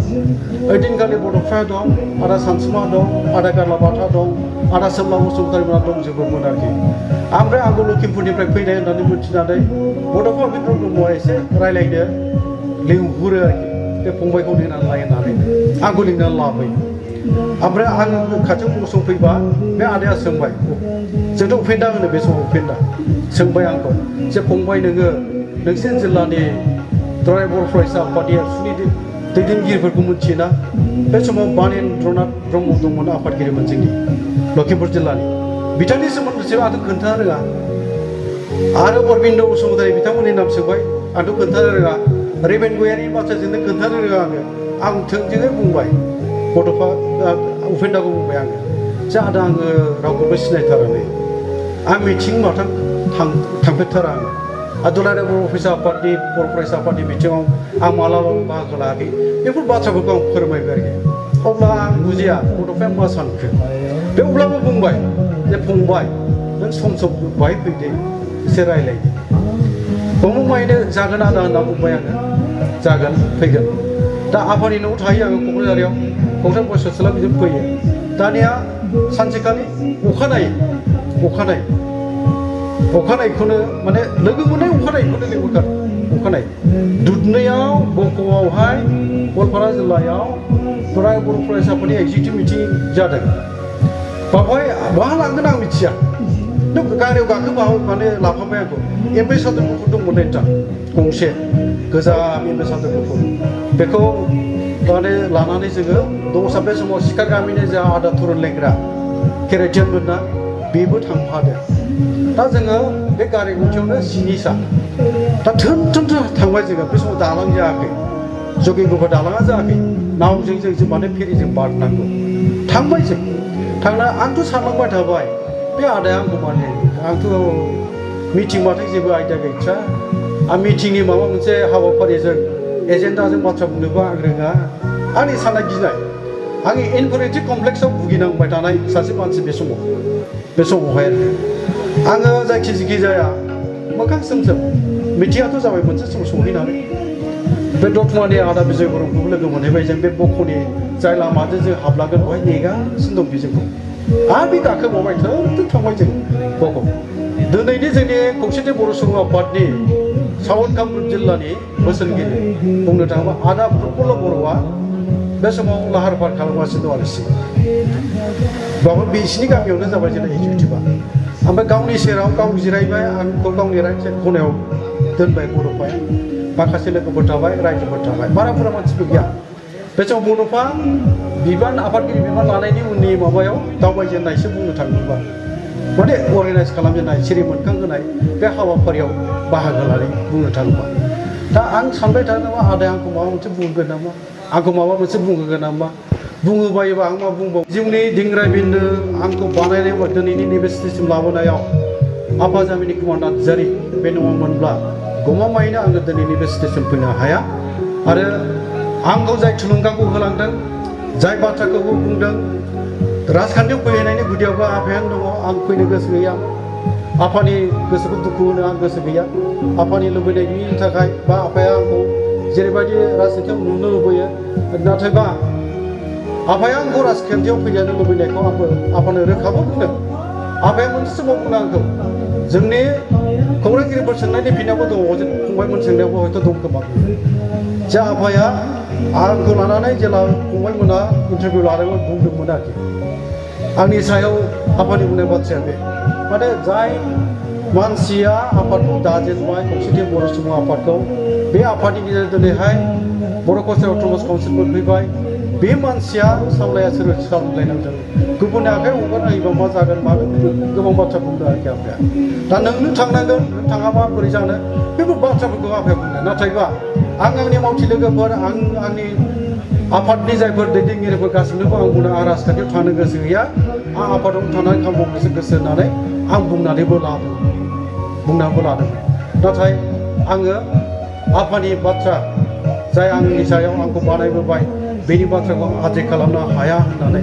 ओइदिनखालि बड'फा दं आदा सानसुमा दं आदा गारलाबाथा दं आदा सोमला बसुमतारीमोना दंजोबोमोन आरोखि ओमफ्राय आंबो लखिमपुरनिफ्राय फैनाय होननानै मिथिनानै बड'फा बिन्द्र ब्रह्मआ एसे रायलायनो लिंहरो आरोखि बे फंबायखौ लिंनानै लाय होननानै आंखौ लिंनानै लाबोयो ओमफ्राय आं खाथियाव गसंफैबा बे आदाया सोंबाय जोंथ' उपेन्दा होनो बे समाव उपेन्दा सोंबाय आंखौ जे फंबाय नोङो नोंसिनि जिल्लानि दुलाराय बर' फरायसा आफादनि एबसुनि दैदेनगिरिफोरखौ मिथियोना बे समाव बानेन्द्रनाथ ब्रह्म दंमोन आफादगिरिमोन जोंनि लखिमपुर जिल्लानि बिथांनि सोमोन्दै आंथ' खोन्थानो रोङा आरो अरबिन्द बसुमतारी बिथांमोननि नाम सोंबाय आंथ' खोन्थानो रोङा रेबेन गयारिनि बाथ्राजोंनो खोन्थानो रोङा आं थोंजोङै बुंबाय बड'फा उपेन्दाखौ बुंबाय आङो जे आदा आङो रावखौबो सिनायथाराखै आं मिथिं माथां थांफेरथारा आङो दुलाराय बर' फरायसा आफादनि बर' फरायसा आफादनि बिथिङाव आं मालाबाबो बाहागो लायाखै बेफोर बाथ्राफोरखौ आं फोरमायबाय आरोखि अब्ला आं बुजिया बड'फाया मा सानखो बे अब्लाबो बुंबाय जे फंबाय नों सम बाहाय फैदो एसे रायलायदो गमामायैनो जागोन आदा होनना बुंबाय आङो जागोन फैगोन दा आफानि न'आव थायो आङो क'क्राझाराव क'क्राझार बयस हस्टेलाव बिदिनो फैयो दानिया सानसेखालि अखानायै अखानायखौनो माने लोगो मोननाय अखानायखौनो लिंहरखादों अखानाय दुधनैयाव बक'आवहाय गवालपारा जिल्लायाव दुराय बर' फरायसाफोरनि एगजिकिउटिभ मिटिं जादों बावहाय बहा लांगोन आं मिथिया गारियाव गाखोबा माने लाफाबाय आंखौ एम्बेसादर गुफुर दंमोन नोंथां गंसे गोजाम एम्बेसादर गुफुर बेखौ माने लानानै जोङो दंसा बे समाव सिखार गामिनि जा आदा थुरुन लेंग्रा केरेटियानमोन ना बेबो थांफादों दा जोङो बे गारि गंसेयावनो 7 सा दा थोन थांबाय जोङो बे समाव दालां जायाखै जगिगुफा दालाङा जायाखै नावजों जों माने फेरिजों बारनांगौ थांबाय जों थांना आंथ' सानलांबाय थाबाय बे आदाया आंखौ माने आंथ' मिटिंबाथाय जेबो आइडिया गैथ्रा आं मिटिंनि माबा मोनसे हाबाफारिजों एजेन्डाजों बाथ्रा बुंनोबो आं रोङा आंनि साननाय गिनाय आंनि इनफेरियरिटि कमप्लेक्सआव भुगिनांबाय थानाय सासे मानसि बे समावहाय आङो जायखि जाया मोखां सोमसोम मिटिङाथ' जाबाय मोनसे समाव सहैनानै बे दतमानि आदा बिजय बर'खौबो लोगो मोनहैबाय जों बे बक'नि जाय लामाजों जों हाबलांगोन बेवहाय नेगासिनो दं बिजोंखौ आरो बे गाखोबावबाय थों थांबाय जों बक' दिनैनि जोंनि खौसेथि बर' सुबुं आफादनि साउथ कामरुप जिल्लानि बोसोनगिरि बुंनो थाङोबा आदा प्रफुल्ल बर'आ बे समाव लाहार फाहार खालामगासिनो दं आरो बाबो बिसिनि गामियावनो जाबाय जोंना एगजिकिउटिभा ओमफ्राय गावनि सेराव गाव जिरायबाय आंखौ गावनि राइट साइड खनायाव दोनबाय बर'फाया माखासे लोगोफोर थाबाय रायजोफोर थाबाय बारा बुरजा मानसिबो गैया बे समाव बर'फा आफादगिरि बिबान लानायनि उननि माबायाव दावबायजेननायसो बुंनो थाङोबा माने अर्गानाइज खालामजेननाय सिरि मोनखांहोनाय बे हाबाफारियाव बाहागो लानाय बुंनो थाङोबा दा आं सानबाय थादों नामा आदाया आंखौ माबा मोनसे बुंगोन नामा आंखौ माबा मोनसे बुंहोगोन नामा बुङोबायोबा आं मा बुंबाव जिउनि दिंग्राय बिन्दो आंखौ बानायनायाव दिनैनि नैबे स्टेजसिम लाबोनायाव आफाजामिनि कुमार नार्जारि बे नङामोनब्ला गमामायैनो आङो दिनैनि बे स्टेजसिम फैनो हाया आरो आंखौ जाय थुलुंगाखौ होलांदों जाय बाथ्राखौ बुंदों राजखान्थियाव फैनायनि गुदियावबो आफायानो दङ आं फैनो गोसो गैया आफानि गोसोखौ दुखु होनो आं गोसो गैया आफानि लुबैनायनि थाखाय बा आफाया आंखौ जेरैबायदि राजखान्थियाव नुनो लुबैयो नाथायबा आफाया आंखौ राजखान्थियाव फैजानो लुबैनायखौ आंबो आफानो रोखाबो बुंदों आफाया मोनसे समाव बुंदों आंखौ जोंनि खौरांगिरिफोर सोंनायनि फिनावबो दङ जों फंबायमोन सोंनायावबो हयथ' दं खोमा जे आफाया आंखौ लानानै जेला फंबायमोना इन्टारभिउ लादोंमोन बुंदोंमोन आरोखि आंनि सायाव आफानि बुंनाय बाथ्राया बे माने जाय मानसिया आफादखौ दाजेनबाय खौसेथि बर' सुबुं आफादखौ बे आफादनि गेजेरजों दिनैहाय बर' कालचार अट'नमास काउन्सिल मोनफैबाय बे मानसिया सामलाया सोर सामलायनांदों गुबुननि आखाइ हगारना होयोबा मा जागोन मागोन गोबां बाथ्रा बुंदों आरोखि आफाया दा नोंनो थांनांगोन नों थाङाबा बोरै जानो बेफोर बाथ्राफोरखौ आफाया बुंदों नाथायबा आंनि मावथि लोगोफोर आंनि आफादनि जायफोर दैदेनगिरिफोर गासैनोबो आं बुंदों आं राजखान्थियाव थानो गोसो गैया आं आफादाव थानानै खामानि मावनोसो गोसो होननानै आं बुंनानैबो लादों नाथाय आङो आफानि बाथ्रा जाय आंनि सायाव आंखौ बानायबोबाय बेनि बाथ्राखौ आद्रि खालामनो हाया होननानै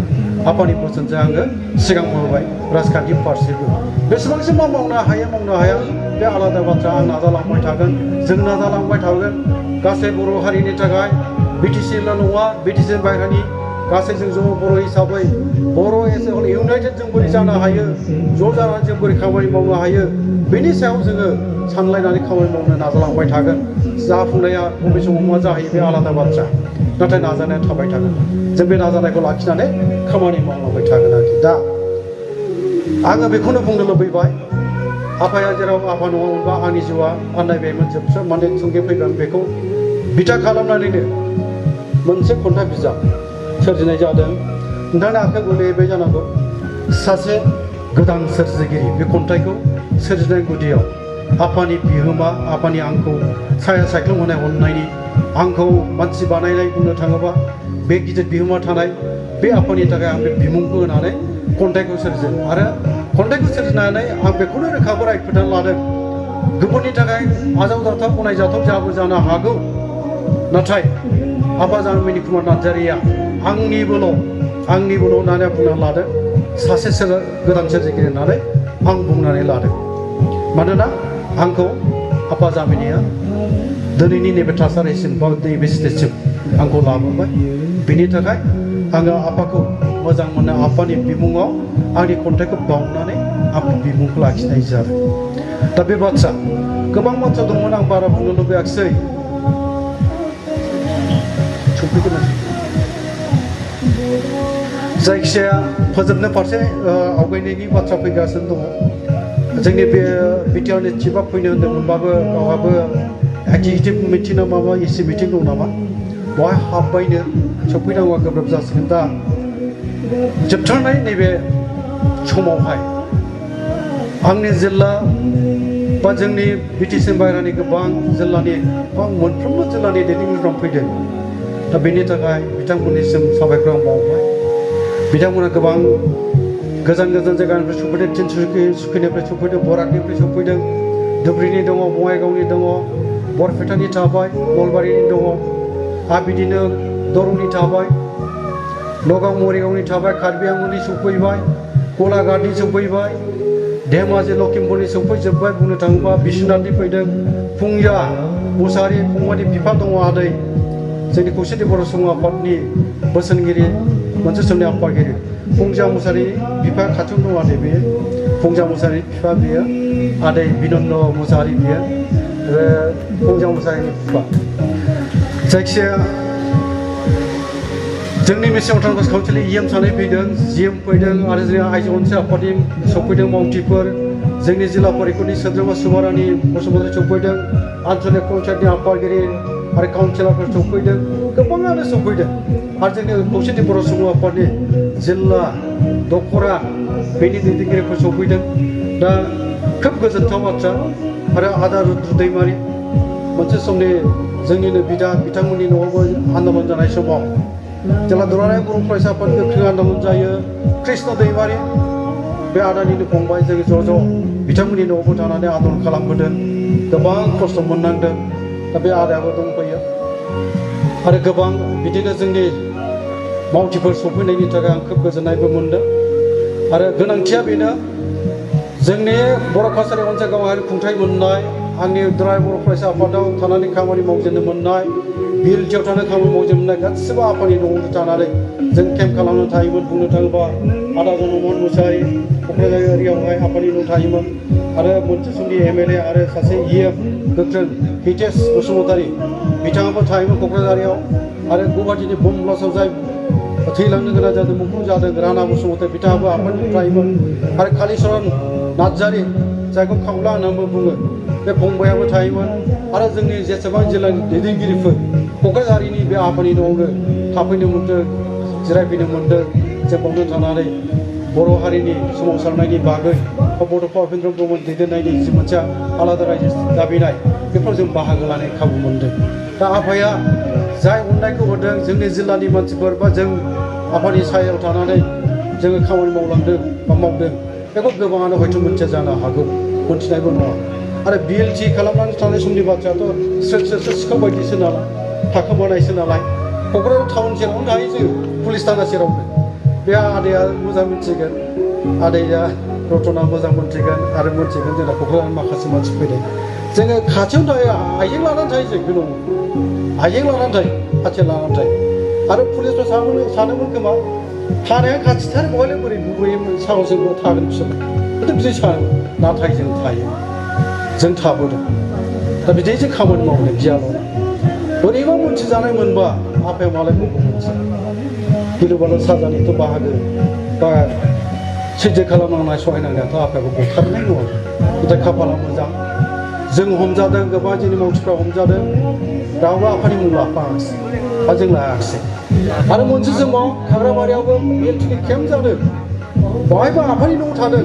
आफानि बोसोनजों आङो सिगांबोबाय राजखान्थि फारसेबो बेसेबांसिम मा मावनो हाया बे आलादा बाथ्रा आं नाजालांबाय थागोन जों नाजालांबाय थागोन गासै बर' हारिनि थाखाय बिटिसिल' नङा बिटिसि बायह्रानि गासै जों ज' बर' हिसाबै बर' एस ए हल इउनाइटेड जों बोरै जानो हायो ज' जानानै जों बोरै खामानि मावनो हायो बेनि सायाव जोङो सानलायनानै खामानि मावनो नाजालांबाय थागोन जाफुंनाया बबे समाव मा जाहैयो बे आलादा बाथ्रा नाथाय नाजानाया थाबाय थागोन जों बे नाजानायखौ लाखिनानै खामानि मावलांबाय थागोन आरोखि दा आङो बेखौनो बुंनो लुबैबाय आफाया जेराव आफा नङामोनबा आंनि जिउआ आन्दायबायमोन जोबस्रां माने थुंगे फैगोन बेखौ बिथा खालामनानैनो मोनसे खन्थाइ बिजाब सोरजिनाय जादों नोंथांनि आखाइयाव गोलैबाय जानांगौ सासे गोदान सोरजिगिरि बे खन्थाइखौ सोरजिनाय गुदियाव आफानि बिहोमा आफानि आंखौ साया सायख्लुम होनाय अननायनि आंखौ मानसि बानायनाय बुंनो थाङोबा बे गिदिर बिहोमा थानाय बे आफानि थाखाय आं बे बिमुंखौ होनानै खन्थाइखौ सोरजिदों आरो खन्थाइखौ सोरजिनानै आं बेखौनो रोखाबो रायफोदनानै लादों गुबुननि थाखाय आजावजाथाव गनायजाथाव जाबो जानो हागौ नाथाय आफाजामिनि कुमार नार्जारिया आंनिबोल' होननानै बुंनानै लादों सासे गोदान सोरजिगिरि होननानै आं बुंनानै लादों मानोना आंखौ आफाजामिनिया दिनैनि नैबे थासारिसिम बा नैबे स्टेजसिम आंखौ लाबोबाय बेनि थाखाय आङो आफाखौ मोजां मोनो आफानि बिमुङाव आंनि खन्थाइखौ बावनानै आंनि बिमुंखौ लाखिनाय जादों दा बे बाथ्रा गोबां बाथ्रा दंमोन आं बारा बुंनो लुबैयाखिसै सफैगोन जायखिजाया फोजोबनो फारसे आवगायनायनि बाथ्रा फैगासिनो दङ जोंनि बे बिटिआरनि चिफआ फैनो होन्दोंमोनबाबो गावहाबो एक्जिकिउटिभ मिटिं ना माबा एसि मिटिं दं नामा बेवहाय हाबबायनो सफैनांगौआ गोब्राब जासिगोन दा जोबथारनाय नैबे समावहाय आंनि जिल्ला बा जोंनि बिटिसि बायह्रानि गोबां जिल्लानि मोनफ्रोमबो जिल्लानि दैदेनगिरिफ्रा फैदों दा बेनि थाखाय बिथांमोननिसिम साबायखर आं बावबाय बिथांमोना गोबां गोजान गोजान जायगानिफ्राय सफैदों तिनसुकियानिफ्राय सफैदों बराकनिफ्राय सफैदों धुबुरीनि दङ बङाइगावनि दङ बरपेटानि थाबाय नलबारिनि दङ आरो बिदिनो दरंनि थाबाय नगाव मरिगावनि थाबाय कार्बि आंलंनि सफैबाय गलाघाटनि सफैबाय धेमाजि लखिमपुरनि सफैजोब्बाय बुंनो थाङोबा बिश्वनाथनि फैदों फुंजा मुसाहारि फंबायनि बिफा दङ आदै जोंनि खौसेथि बर' सुबुं आफादनि बोसोनगिरि मोनसे समनि आफादगिरि फुंजा मुसाहारि बिफा खाथियावनो दं आदै बेयो फुंजा मुसाहारि बिफा बेयो आदै बिनन्द मुसाहारि बियो फुंजा मुसाहारिनि बिफा जायखिजाया जोंनि मेसें ट्रान्सफार काउन्सिलनि इएम सानै फैदों जिएम फैदों आरो जोंनि आइजो अनसाय आफादनि सफैदों मावथिफोर जोंनि जिल्ला परिषदनि सोद्रोमा सुबारानि बसुमतारी सफैदों आन्चलिक पन्चायतनि आफादगिरि आरो काउन्सिलरफोर सफैदों गोबाङानो सफैदों आरो जोंनि खौसेथि बर' सुबुं आफादनि जिल्ला दखरा बेनि दैदेनगिरिफोर सफैदों दा खोब गोजोनथाव बाथ्रा आरो आदा रुद्र दैमारि मोनसे समनि जोंनिनो बिदा बिथांमोननि न'आवबो आन्दलन जानाय समाव जेला दुलाराय बर' फरायसा आफाद गोख्रों आन्दलन जायो कृष्ण दैमारि बे आदानिनो फंबाय जों ज' बिथांमोननि न'आवबो थानानै आन्दलन खालामबोदों गोबां खस्थ' मोननांदों दा बे आदायाबो दंफैयो आरो गोबां बिदिनो जोंनि मावथिफोर सफैनायनि थाखाय आं खोब गोजोननायबो मोनदों आरो गोनांथिया बेनो जोंनि बर' कालसारनि मोनसे गावारि खुंथाय मोननाय आंनि दुलाराय बर' फरायसा आफादाव थानानै खामानि मावजेननो मोननाय बिएलटिआव थानानै खामानि मावजेननो मोननाय गासिबो आफादनि न'आवनो थानानै जों केम्प खालामनो थायोमोन बुंनो थाङोबा आदा जनमोहन मुसाहारि क'क्राझार एरियायावहाय आफादनि न' थायोमोन आरो मोनसे समनि एमएलए आरो सासे इएम गोख्रों हितेश बसुमतारी बिथाङाबो थायोमोन क'क्राझारियाव आरो गुवाहाटीनि बम ब्लास्टआव जाय थैलांनो गोनां जादों मुंख्लं जादों राणा बसुमतारी बिथाङाबो आफादनि थायोमोन आरो कालिचरन नार्जारि जायखौ खावला होननानैबो बुङो बे फंबायाबो थायोमोन आरो जोंनि जेसेबां जिल्लानि दैदेनगिरिफोर क'क्राझारिनि बे आफादनि न'आवनो थाफैनो मोन्दों जिरायफैनो मोन्दों जे बावनो थानानै बर' हारिनि सोमावसारनायनि बागै बा बड'फा उपेन्द्र ब्रह्मनि दैदेननायनि जि मोनसे आलादा रायजो दाबिनाय बेफोराव जों बाहागो लानाय खाबु मोन्दों दा आफाया जाय अननायखौ होदों जोंनि जिल्लानि मानसिफोर बा जों आफादनि सायाव थानानै जोङो खामानि मावलांदों बा मावदों बेखौ गोबाङानो हयथ' मोनथिया जानो हागौ मोनथिनायबो नङा आरो बिएलटि खालामनानै थानाय समनि बाथ्रायाथ' स्रो सिखाव बायदिसो नालाय थाखोमानायसो नालाय क'क्राझार टाउन सेरावनो थायो जों पुलिस थाना सेरावनो बे आदाया मोजां मिथिगोन आदाया रतना मोजां मोनथिगोन आरो मोनथिगोन जोंना क'क्राझार माखासे मानसि फैदों जोङो खाथियावनो थायो आइजें लानानै थायो जों बे न'आव आइजें लानानै थायो हाथियार लानानै थायो आरो पुलिसफ्रा सानोमोन खोमा थानाया खाथिथार बहायलाय बोरै बुबोयोमोन साहसजोंबो थागोन बिसोरो खिन्थु बिदि सानो नाथाय जों थायो जों थाबोदों दा बिदिसो खामानि मावदों गियाल' बोरैबा मोनथिजानाय मोनबा आफाया मालाय बयबो मोनथियो गिलुबालु साजानिथ' बाहागो बा सैज्य खालामनांनाय सहायनांनायाथ' आफायाबो बुखारनाय नङा नाथाय खाफाला मोजां जों हमजादों गोबां जोंनि मानसिफ्रा हमजादों रावबो आफानि मुं लाफायाखिसै बा जों लायाखिसै आरो मोनसे समाव खाग्राबारियावबो बिएलटिनि केम्प जादों बेवहायबो आफानि न'आव थादों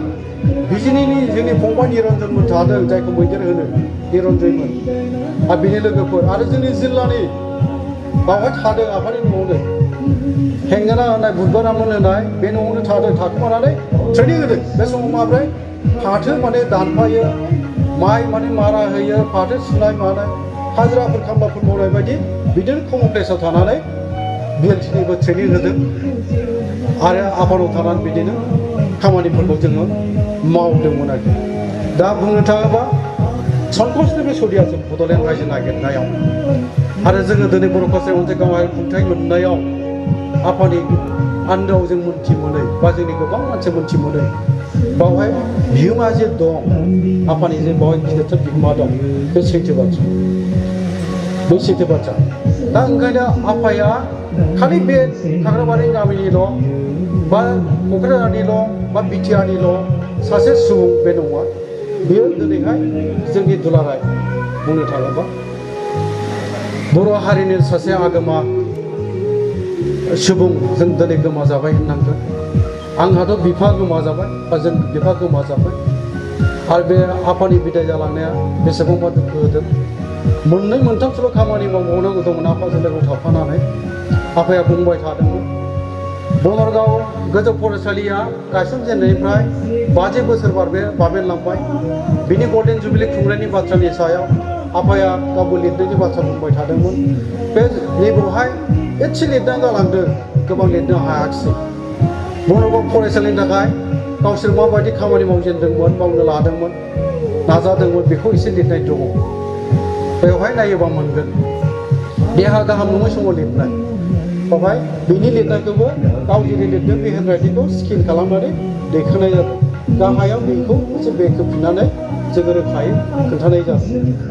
बिजिनिनि जोंनि फंबाय निरन्जनमोन थादों जायखौ मैदेर होनो निरन्जयमोन आरो बिनि लोगोफोर आरो जोंनि जिल्लानि बावहाय थादों आफानि न'आवनो हेंगाना होनाय बुधबारामोन होनाय बे न'आवनो थादों थाखोमानानै ट्रेनिं होदों बे समाव माब्रै फाथो माने दानफायो माइ माने मारा होयो फाथो सुनाय मानाय हाजिराफोर खामलाफोर मावनाय बायदि बिदिनो कमन प्लेसाव थानानै बिएलटिनिबो ट्रेनिं होदों आरो आफादाव थानानै बिदिनो खामानिफोरखौ जोङो मावदोंमोन आरोखि दा बुंनो थाङोबा संकसनिबो सलियासो बड'लेण्ड रायजो नागिरनायाव आरो जोङो दिनै बर' कालसारनि मोनसे गावारि खुंथाय मोननायाव आफानि आन्दोआव जों मोनथि मोनै बा जोंनि गोबां मानसि मोनथि मोनै बावहाय बिहोमा जे दं आफानि जे बावहाय गिदिरथार बिहोमा दं बे सैथो बाथ्रा दा ओंखायनो आफाया खालि बे खाग्राबारि गामिनिल' बा क'क्राझारनिल' बा बिटिआरनिल' सासे सुबुं बे नङा बेयो दिनैहाय जोंनि दुलाराय बुंनो थाङोबा बर' हारिनि सासे आगोमा सुबुं जों दिनै गोमाजाबाय होननांगोन आंहाथ' बिफा गोमाजाबाय बा जों बिफा गोमाजाबाय आरो बे आफानि बिदाय जालांनाया बेसेबांबा दुखु होदों मोननै मोनथामसोल' खामानि मावबावनांगौ दंमोन आफाजों लोगोआव थाफानानै आफाया बुंबाय थादोंमोन बनरगाव गोजौ फरायसालिया गायसनजेननायनिफ्राय 50 बोसोर बाबेनलांबाय बिनि गल्डेन जुबिलि खुंनायनि बाथ्रानि सायाव आफाया गावबो लिरनायनि बाथ्रा बुंबाय थादोंमोन बे नैबेवहाय एसे लिरना गालांदों गोबां लिरनो हायाखिसै बनरगाव फरायसालिनि थाखाय गावसोर माबायदि खामानि मावजेनदोंमोन मावनो लादोंमोन नाजादोंमोन बेखौ एसे लिरनाय दङ बेवहाय नायोबा मोनगोन देहा गाहाम नङै समाव लिरनाय बेवहाय बिनि लिरनायखौबो गाव जेरै लिरदों बे हेन्डराइटिंखौ स्केन खालामनानै दैखांनाय जादों गाहायाव बेखौ एसे बेखेवफिननानै जोङो रोखायै खोन्थानाय जादों